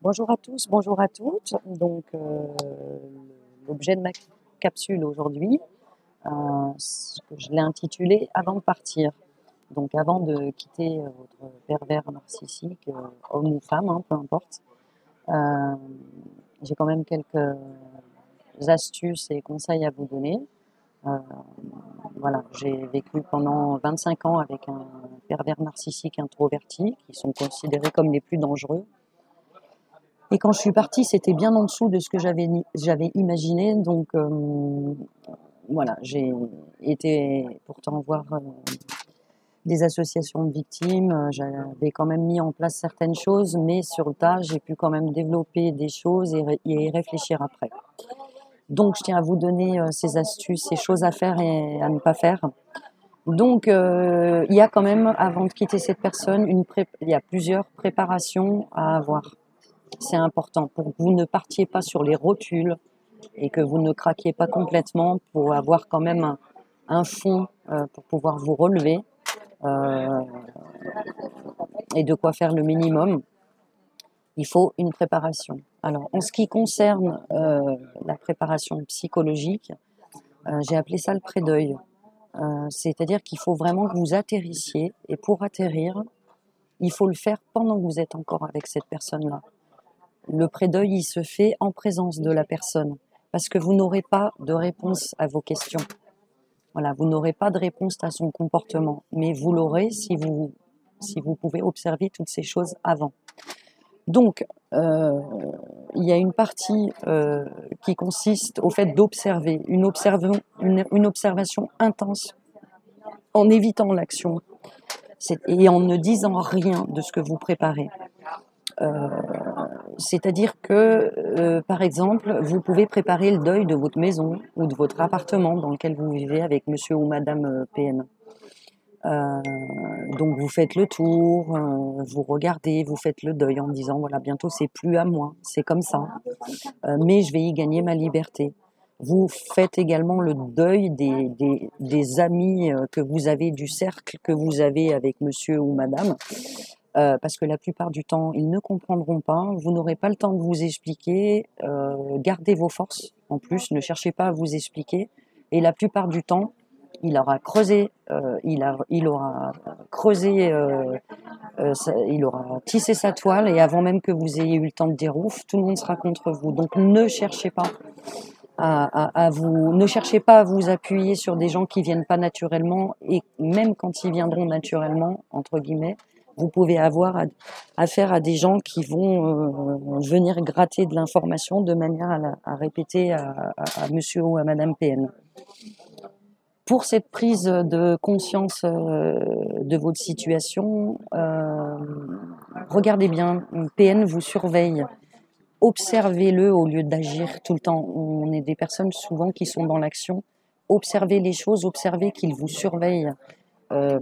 Bonjour à tous, bonjour à toutes. Donc, l'objet de ma capsule aujourd'hui, je l'ai intitulé Avant de partir. Donc, avant de quitter votre pervers narcissique, homme ou femme, hein, peu importe, euh, j'ai quand même quelques astuces et conseils à vous donner. Euh, voilà, j'ai vécu pendant 25 ans avec un pervers narcissique introverti, qui sont considérés comme les plus dangereux. Et quand je suis partie, c'était bien en dessous de ce que j'avais imaginé. Donc, voilà, j'ai été pourtant voir des associations de victimes. J'avais quand même mis en place certaines choses, mais sur le tas, j'ai pu quand même développer des choses et réfléchir après. Donc, je tiens à vous donner ces astuces, ces choses à faire et à ne pas faire. Donc, il y a quand même, avant de quitter cette personne, il y a plusieurs préparations à avoir. C'est important pour que vous ne partiez pas sur les rotules et que vous ne craquiez pas complètement pour avoir quand même un fond pour pouvoir vous relever euh, et de quoi faire le minimum. Il faut une préparation. Alors, en ce qui concerne la préparation psychologique, j'ai appelé ça le pré-deuil. C'est-à-dire qu'il faut vraiment que vous atterrissiez et pour atterrir, il faut le faire pendant que vous êtes encore avec cette personne-là. Le pré-deuil, il se fait en présence de la personne parce que vous n'aurez pas de réponse à vos questions. Voilà, vous n'aurez pas de réponse à son comportement, mais vous l'aurez si vous pouvez observer toutes ces choses avant. Donc, il y a une partie qui consiste au fait d'observer, une observation intense en évitant l'action et en ne disant rien de ce que vous préparez. C'est-à-dire que, par exemple, vous pouvez préparer le deuil de votre maison ou de votre appartement dans lequel vous vivez avec monsieur ou madame PN. Donc vous faites le tour, vous regardez, vous faites le deuil en disant voilà, bientôt c'est plus à moi, c'est comme ça, mais je vais y gagner ma liberté. Vous faites également le deuil des amis que vous avez, du cercle que vous avez avec monsieur ou madame, parce que la plupart du temps, ils ne comprendront pas, vous n'aurez pas le temps de vous expliquer, gardez vos forces en plus, ne cherchez pas à vous expliquer, et la plupart du temps, il aura creusé, il aura creusé, il aura tissé sa toile, et avant même que vous ayez eu le temps de dire ouf, tout le monde sera contre vous. Donc ne cherchez pas ne cherchez pas à vous appuyer sur des gens qui viennent pas naturellement, et même quand ils viendront naturellement, entre guillemets, vous pouvez avoir affaire à des gens qui vont venir gratter de l'information de manière à répéter à monsieur ou à madame PN. Pour cette prise de conscience de votre situation, regardez bien, PN vous surveille. Observez-le au lieu d'agir tout le temps. On est des personnes souvent qui sont dans l'action. Observez les choses, observez qu'ils vous surveillent. Euh,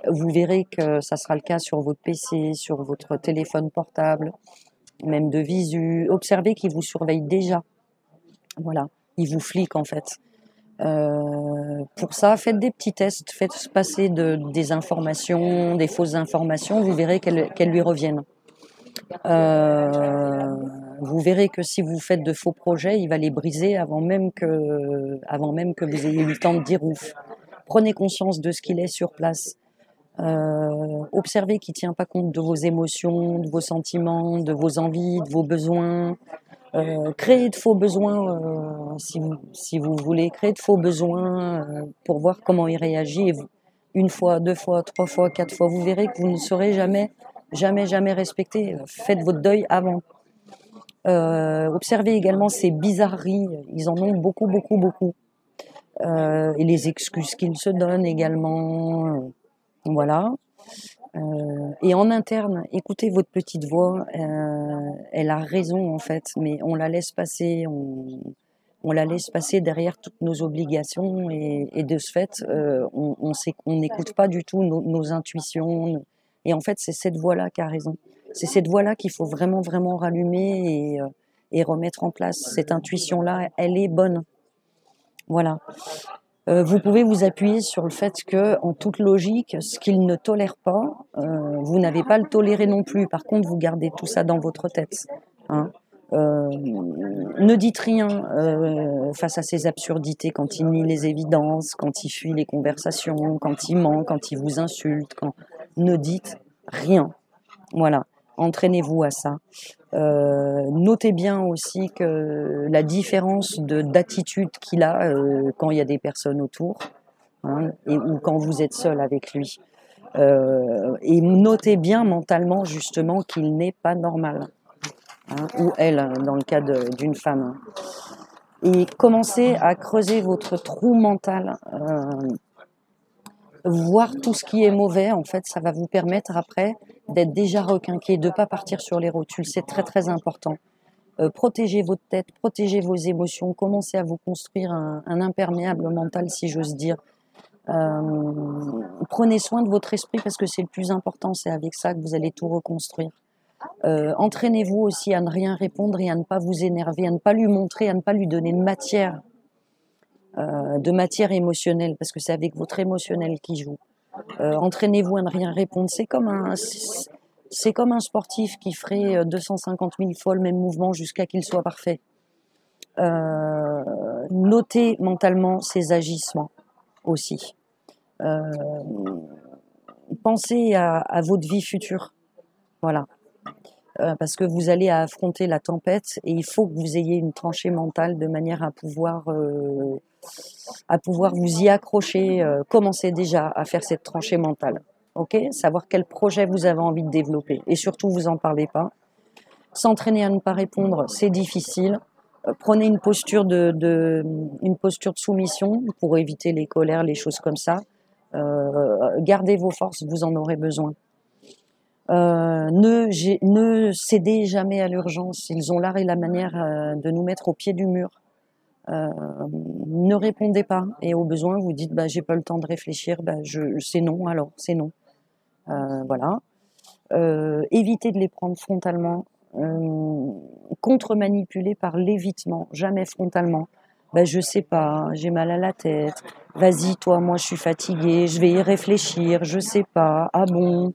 Vous verrez que ça sera le cas sur votre PC, sur votre téléphone portable, même de visu. Observez qu'ils vous surveillent déjà. Voilà, ils vous fliquent en fait. Pour ça, faites des petits tests, faites passer des informations, des fausses informations, vous verrez qu'elles lui reviennent. Vous verrez que si vous faites de faux projets, il va les briser avant même que vous ayez eu le temps de dire ouf. Prenez conscience de ce qu'il est sur place. Observez qu'il ne tient pas compte de vos émotions, de vos sentiments, de vos envies, de vos besoins. Créez de faux besoins si vous voulez. Créez de faux besoins pour voir comment il réagit. Et une fois, deux fois, trois fois, quatre fois, vous verrez que vous ne serez jamais respecté. Faites votre deuil avant. Observez également ces bizarreries. Ils en ont beaucoup, beaucoup, beaucoup. Et les excuses qu'ils se donnent également. Voilà. Et en interne, écoutez votre petite voix. Elle a raison en fait, mais on la laisse passer. On la laisse passer derrière toutes nos obligations et de ce fait, on n'écoute pas du tout nos intuitions. Et en fait, c'est cette voix-là qui a raison. C'est cette voix-là qu'il faut vraiment, vraiment rallumer et remettre en place. Cette intuition-là, elle est bonne. Voilà. Vous pouvez vous appuyer sur le fait que, en toute logique, ce qu'il ne tolère pas, vous n'avez pas à le tolérer non plus. Par contre, vous gardez tout ça dans votre tête. hein. Ne dites rien face à ces absurdités quand il nie les évidences, quand il fuit les conversations, quand il ment, quand il vous insulte. Ne dites rien. Voilà, entraînez-vous à ça. Notez bien aussi que la différence d'attitude qu'il a quand il y a des personnes autour, hein, ou quand vous êtes seul avec lui. Et notez bien mentalement justement qu'il n'est pas normal. Hein, ou elle, dans le cas d'une femme. Et commencez à creuser votre trou mental. Voir tout ce qui est mauvais, en fait, ça va vous permettre après d'être déjà requinqué, de ne pas partir sur les rotules. C'est très très important. Protégez votre tête, protégez vos émotions, commencez à vous construire un imperméable mental, si j'ose dire. Prenez soin de votre esprit parce que c'est le plus important, c'est avec ça que vous allez tout reconstruire. Entraînez-vous aussi à ne rien répondre et à ne pas vous énerver, à ne pas lui montrer, à ne pas lui donner de matière émotionnelle, parce que c'est avec votre émotionnel qui joue. Entraînez-vous à ne rien répondre. C'est comme un sportif qui ferait 250 000 fois le même mouvement jusqu'à qu'il soit parfait. Notez mentalement ses agissements aussi. Pensez à votre vie future. Voilà. Parce que vous allez affronter la tempête et il faut que vous ayez une tranchée mentale de manière à pouvoir vous y accrocher. Commencez déjà à faire cette tranchée mentale. Ok, savoir quel projet vous avez envie de développer et surtout vous en parlez pas. S'entraîner à ne pas répondre, c'est difficile. Prenez une posture de soumission pour éviter les colères, les choses comme ça. Gardez vos forces, vous en aurez besoin. Ne cédez jamais à l'urgence. Ils ont l'art et la manière de nous mettre au pied du mur. Ne répondez pas et au besoin vous dites j'ai pas le temps de réfléchir, c'est non, alors c'est non. Voilà. Évitez de les prendre frontalement, contre-manipulés par l'évitement, jamais frontalement. Je sais pas, j'ai mal à la tête. Vas-y, toi, moi je suis fatiguée, je vais y réfléchir, je sais pas. Ah bon?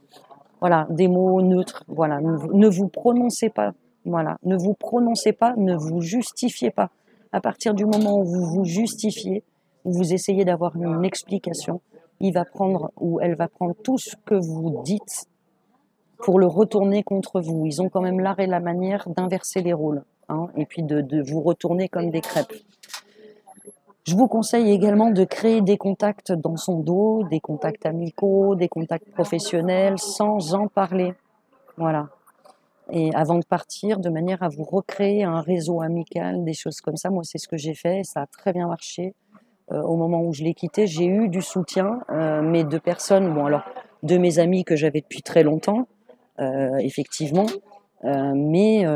Voilà, des mots neutres. Voilà, ne vous prononcez pas. Voilà, ne vous prononcez pas, ne vous justifiez pas. À partir du moment où vous vous justifiez, où vous essayez d'avoir une explication, il va prendre ou elle va prendre tout ce que vous dites pour le retourner contre vous. Ils ont quand même l'art et la manière d'inverser les rôles, hein, et puis de vous retourner comme des crêpes. Je vous conseille également de créer des contacts dans son dos, des contacts amicaux, des contacts professionnels, sans en parler. Voilà. Et avant de partir, de manière à vous recréer un réseau amical, des choses comme ça. Moi, c'est ce que j'ai fait, ça a très bien marché. Au moment où je l'ai quitté, j'ai eu du soutien, mais de personnes, de mes amis que j'avais depuis très longtemps, effectivement. Mais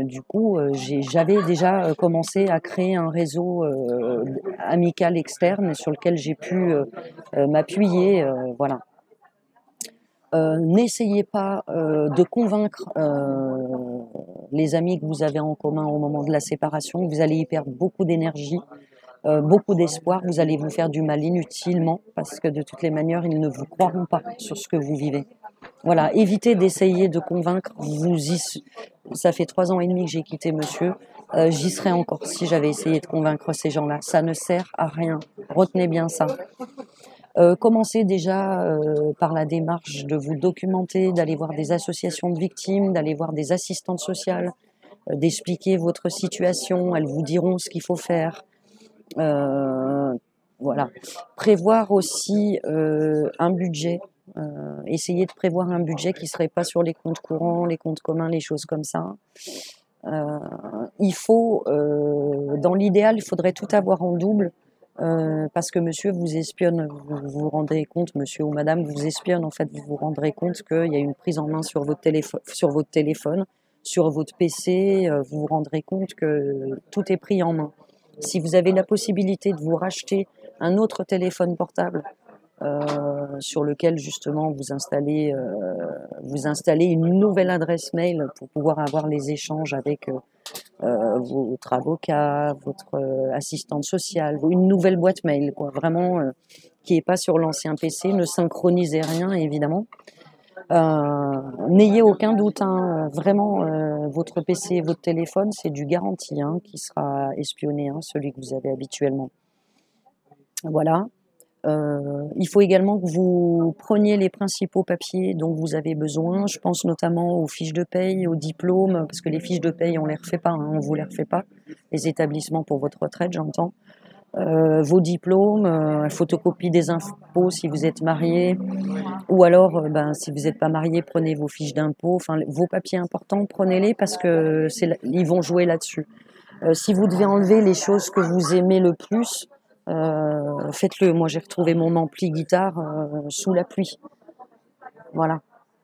du coup, j'avais déjà commencé à créer un réseau amical externe sur lequel j'ai pu m'appuyer. Voilà. N'essayez pas de convaincre les amis que vous avez en commun au moment de la séparation. Vous allez y perdre beaucoup d'énergie, beaucoup d'espoir. Vous allez vous faire du mal inutilement parce que de toutes les manières, ils ne vous croiront pas sur ce que vous vivez. Voilà, évitez d'essayer de convaincre. Ça fait 3 ans et demi que j'ai quitté monsieur. J'y serais encore si j'avais essayé de convaincre ces gens-là. Ça ne sert à rien. Retenez bien ça. Commencez déjà par la démarche de vous documenter, d'aller voir des associations de victimes, d'aller voir des assistantes sociales, d'expliquer votre situation. Elles vous diront ce qu'il faut faire. Voilà. Prévoir aussi un budget. Essayer de prévoir un budget qui ne serait pas sur les comptes courants, les comptes communs, les choses comme ça. Il faut, dans l'idéal, il faudrait tout avoir en double parce que monsieur vous espionne, vous vous rendrez compte, monsieur ou madame vous espionne, en fait, vous vous rendrez compte qu'il y a une prise en main sur votre téléphone, sur votre PC, vous vous rendrez compte que tout est pris en main. Si vous avez la possibilité de vous racheter un autre téléphone portable, sur lequel justement vous installez une nouvelle adresse mail pour pouvoir avoir les échanges avec votre avocat, votre assistante sociale, une nouvelle boîte mail, quoi, vraiment qui n'est pas sur l'ancien PC, ne synchronisez rien évidemment. N'ayez aucun doute, hein, vraiment, votre PC, votre téléphone, c'est du garanti, hein, qui sera espionné, hein, celui que vous avez habituellement. Voilà. Il faut également que vous preniez les principaux papiers dont vous avez besoin. Je pense notamment aux fiches de paye, aux diplômes, parce que les fiches de paye, on les refait pas, hein, on vous les refait pas. Les établissements pour votre retraite, j'entends. Vos diplômes, photocopie des impôts si vous êtes marié, ou alors, si vous n'êtes pas marié, prenez vos fiches d'impôts. Enfin, vos papiers importants, prenez-les parce que ils vont jouer là-dessus. Si vous devez enlever les choses que vous aimez le plus, faites-le. Moi, j'ai retrouvé mon ampli guitare sous la pluie. Voilà,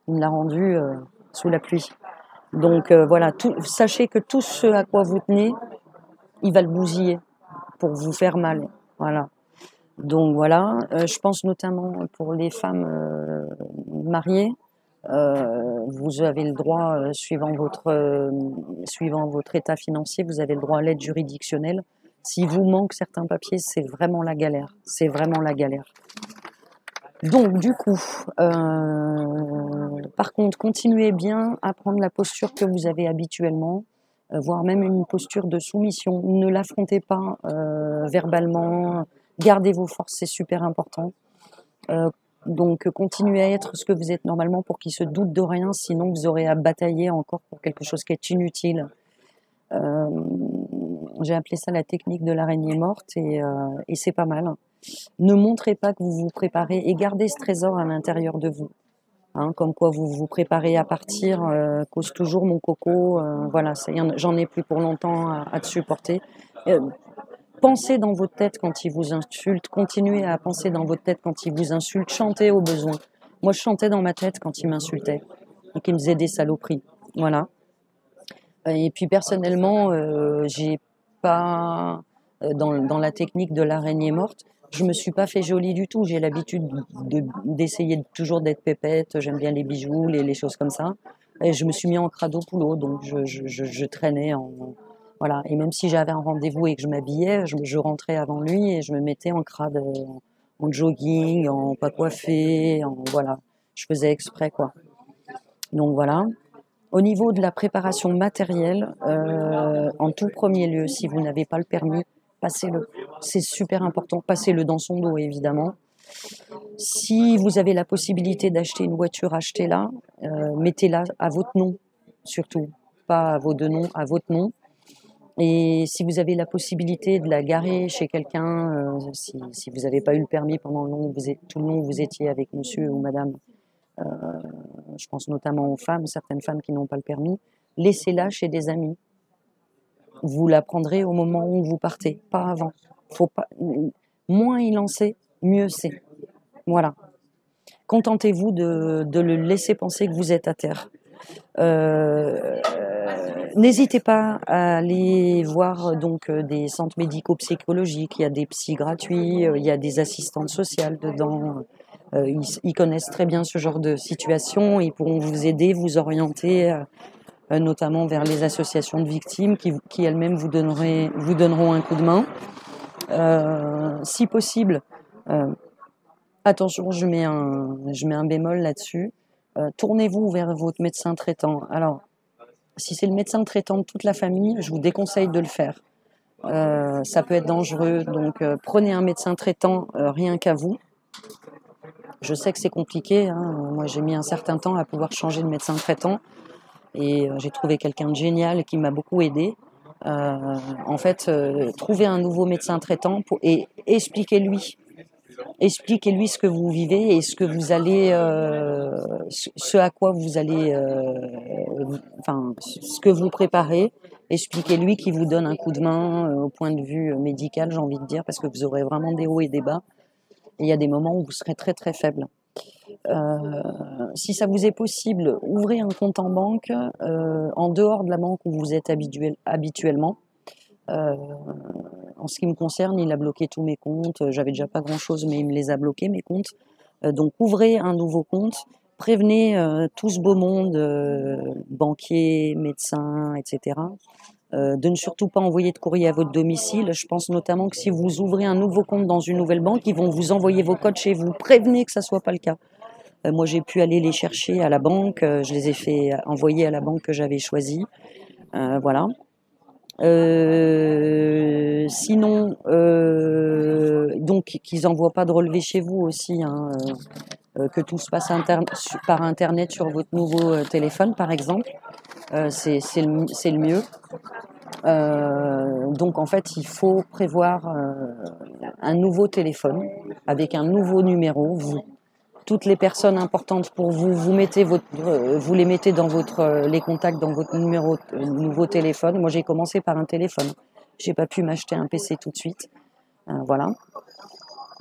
il me l'a rendu sous la pluie. Donc voilà, sachez que tout ce à quoi vous tenez, il va le bousiller pour vous faire mal. Voilà. Donc voilà, je pense notamment pour les femmes mariées, vous avez le droit, suivant votre état financier, vous avez le droit à l'aide juridictionnelle. S'il vous manque certains papiers, c'est vraiment la galère. C'est vraiment la galère. Donc du coup, par contre, continuez bien à prendre la posture que vous avez habituellement, voire même une posture de soumission. Ne l'affrontez pas verbalement. Gardez vos forces, c'est super important. Donc continuez à être ce que vous êtes normalement pour qu'il se doute de rien, sinon vous aurez à batailler encore pour quelque chose qui est inutile. J'ai appelé ça la technique de l'araignée morte et c'est pas mal. Ne montrez pas que vous vous préparez et gardez ce trésor à l'intérieur de vous. Hein, comme quoi vous vous préparez à partir, cause toujours mon coco, voilà, j'en ai plus pour longtemps à te supporter. Pensez dans votre tête quand ils vous insultent, continuez à penser dans votre tête quand ils vous insultent, chantez au besoin. Moi, je chantais dans ma tête quand ils m'insultaient et qu'ils me faisaient des saloperies. Voilà. Et puis personnellement, j'ai pas dans la technique de l'araignée morte, je me suis pas fait jolie du tout. J'ai l'habitude d'essayer toujours d'être pépette. J'aime bien les bijoux, les choses comme ça. Et je me suis mis en crado poulot, donc je traînais voilà. Et même si j'avais un rendez-vous et que je m'habillais, je rentrais avant lui et je me mettais en crade, en jogging, en pas coiffée, voilà. Je faisais exprès, quoi. Donc voilà. Au niveau de la préparation matérielle, en tout premier lieu, si vous n'avez pas le permis, passez-le. C'est super important. Passez-le dans son dos, évidemment. Si vous avez la possibilité d'acheter une voiture, achetez-la. Mettez-la à votre nom, surtout. Pas à vos deux noms, à votre nom. Et si vous avez la possibilité de la garer chez quelqu'un, si vous n'avez pas eu le permis pendant tout le long où vous étiez avec monsieur ou madame, je pense notamment aux femmes, certaines femmes qui n'ont pas le permis, laissez-la chez des amis. Vous la prendrez au moment où vous partez, pas avant. Faut pas, moins il en sait, mieux c'est. Voilà. Contentez-vous de le laisser penser que vous êtes à terre. N'hésitez pas à aller voir donc des centres médico-psychologiques. Il y a des psys gratuits, il y a des assistantes sociales dedans. Ils connaissent très bien ce genre de situation. Ils pourront vous aider, vous orienter, notamment vers les associations de victimes qui elles-mêmes vous donneront un coup de main. Si possible, attention, je mets un bémol là-dessus. Tournez-vous vers votre médecin traitant. Alors, si c'est le médecin traitant de toute la famille, je vous déconseille de le faire. Ça peut être dangereux, donc prenez un médecin traitant rien qu'à vous. Je sais que c'est compliqué, hein. Moi j'ai mis un certain temps à pouvoir changer de médecin traitant et j'ai trouvé quelqu'un de génial qui m'a beaucoup aidé. En fait, trouvez un nouveau médecin traitant et expliquez-lui ce que vous vivez et ce que vous allez, ce à quoi vous allez, ce que vous préparez. Expliquez-lui qui vous donne un coup de main au point de vue médical, j'ai envie de dire, parce que vous aurez vraiment des hauts et des bas. Et il y a des moments où vous serez très très faible. Si ça vous est possible, ouvrez un compte en banque en dehors de la banque où vous êtes habituellement. En ce qui me concerne, il a bloqué tous mes comptes. J'avais déjà pas grand-chose, mais il me les a bloqués, mes comptes. Donc ouvrez un nouveau compte. Prévenez tout ce beau monde, banquiers, médecins, etc., de ne surtout pas envoyer de courrier à votre domicile. Je pense notamment que si vous ouvrez un nouveau compte dans une nouvelle banque, ils vont vous envoyer vos codes chez vous. Prévenez que ça soit pas le cas. Moi, j'ai pu aller les chercher à la banque. Je les ai fait envoyer à la banque que j'avais choisie. Voilà. Sinon, donc qu'ils n'envoient pas de relevé chez vous aussi, hein, que tout se passe par Internet sur votre nouveau téléphone, par exemple. C'est le mieux. Donc en fait, il faut prévoir un nouveau téléphone avec un nouveau numéro. Toutes les personnes importantes pour vous, vous les mettez dans les contacts dans votre nouveau téléphone. Moi, j'ai commencé par un téléphone. J'ai pas pu m'acheter un PC tout de suite. Voilà.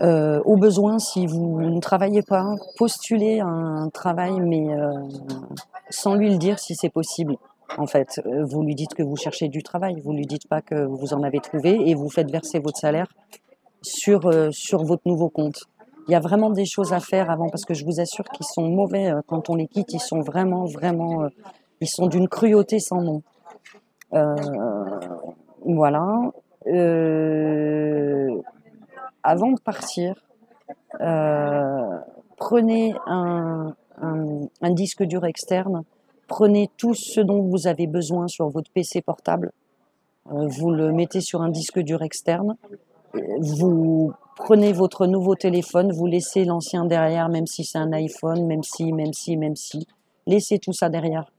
Au besoin, si vous ne travaillez pas, postulez un travail, mais sans lui le dire si c'est possible. En fait, vous lui dites que vous cherchez du travail, vous lui dites pas que vous en avez trouvé et vous faites verser votre salaire sur votre nouveau compte. Il y a vraiment des choses à faire avant parce que je vous assure qu'ils sont mauvais quand on les quitte. Ils sont vraiment, ils sont d'une cruauté sans nom. Voilà. Avant de partir, prenez un disque dur externe, prenez tout ce dont vous avez besoin sur votre PC portable, vous le mettez sur un disque dur externe, vous prenez votre nouveau téléphone, vous laissez l'ancien derrière, même si c'est un iPhone, même si, laissez tout ça derrière.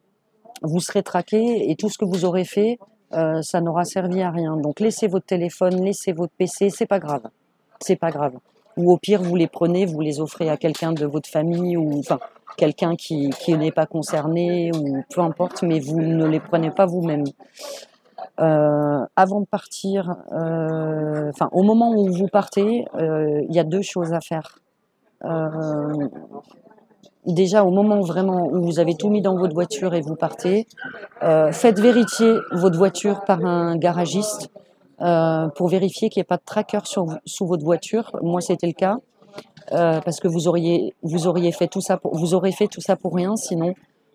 Vous serez traqué et tout ce que vous aurez fait, ça n'aura servi à rien. Donc laissez votre téléphone, laissez votre PC, c'est pas grave. C'est pas grave. Ou au pire, vous les prenez, vous les offrez à quelqu'un de votre famille ou enfin quelqu'un qui n'est pas concerné ou peu importe, mais vous ne les prenez pas vous-même. Avant de partir, enfin au moment où vous partez, il y a deux choses à faire. Déjà, au moment vraiment où vous avez tout mis dans votre voiture et vous partez, faites vérifier votre voiture par un garagiste pour vérifier qu'il n'y ait pas de tracker sous votre voiture. Moi, c'était le cas parce que vous auriez fait tout ça vous aurez fait tout ça pour rien sinon.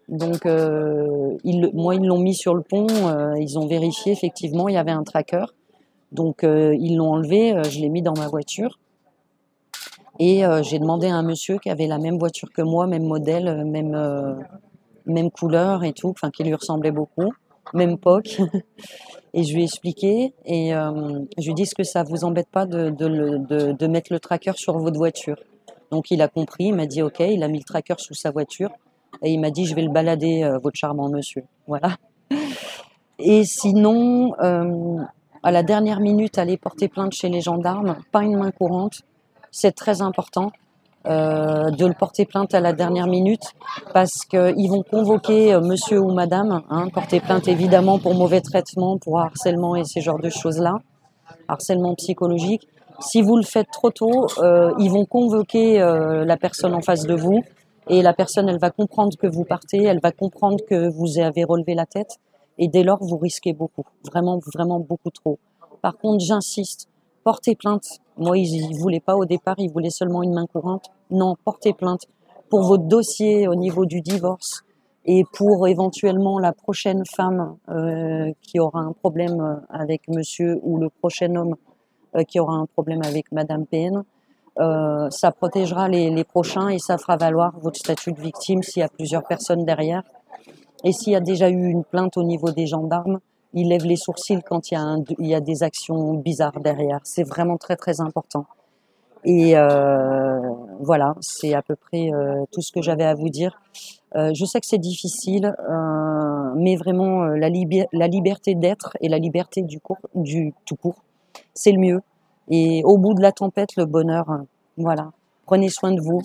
Donc, moi, ils l'ont mis sur le pont. Ils ont vérifié effectivement, il y avait un tracker. Donc, ils l'ont enlevé. Je l'ai mis dans ma voiture. Et j'ai demandé à un monsieur qui avait la même voiture que moi, même modèle, même couleur et tout, enfin qui lui ressemblait beaucoup, même POC. Et je lui ai expliqué et je lui ai dit est-ce que ça vous embête pas de mettre le tracker sur votre voiture. Donc il a compris, il m'a dit ok, il a mis le tracker sous sa voiture et il m'a dit je vais le balader votre charmant monsieur. Voilà. Et sinon, à la dernière minute, aller porter plainte chez les gendarmes, pas une main courante. C'est très important de le porter plainte à la dernière minute parce qu'ils vont convoquer monsieur ou madame, hein, porter plainte évidemment pour mauvais traitement, pour harcèlement et ces genres de choses-là, harcèlement psychologique. Si vous le faites trop tôt, ils vont convoquer la personne en face de vous et la personne, elle va comprendre que vous partez, elle va comprendre que vous avez relevé la tête et dès lors, vous risquez beaucoup, vraiment, vraiment beaucoup trop. Par contre, j'insiste, portez plainte. Moi, ils ne voulaient pas au départ, ils voulaient seulement une main courante. Non, portez plainte pour votre dossier au niveau du divorce et pour éventuellement la prochaine femme qui aura un problème avec monsieur ou le prochain homme qui aura un problème avec madame PN. Ça protégera les prochains et ça fera valoir votre statut de victime s'il y a plusieurs personnes derrière. Et s'il y a déjà eu une plainte au niveau des gendarmes, ils lèvent les sourcils quand il y a des actions bizarres derrière. C'est vraiment très très important. Et voilà, c'est à peu près tout ce que j'avais à vous dire. Je sais que c'est difficile, mais vraiment la liberté d'être et la liberté du tout court, c'est le mieux. Et au bout de la tempête, le bonheur. Voilà. Prenez soin de vous.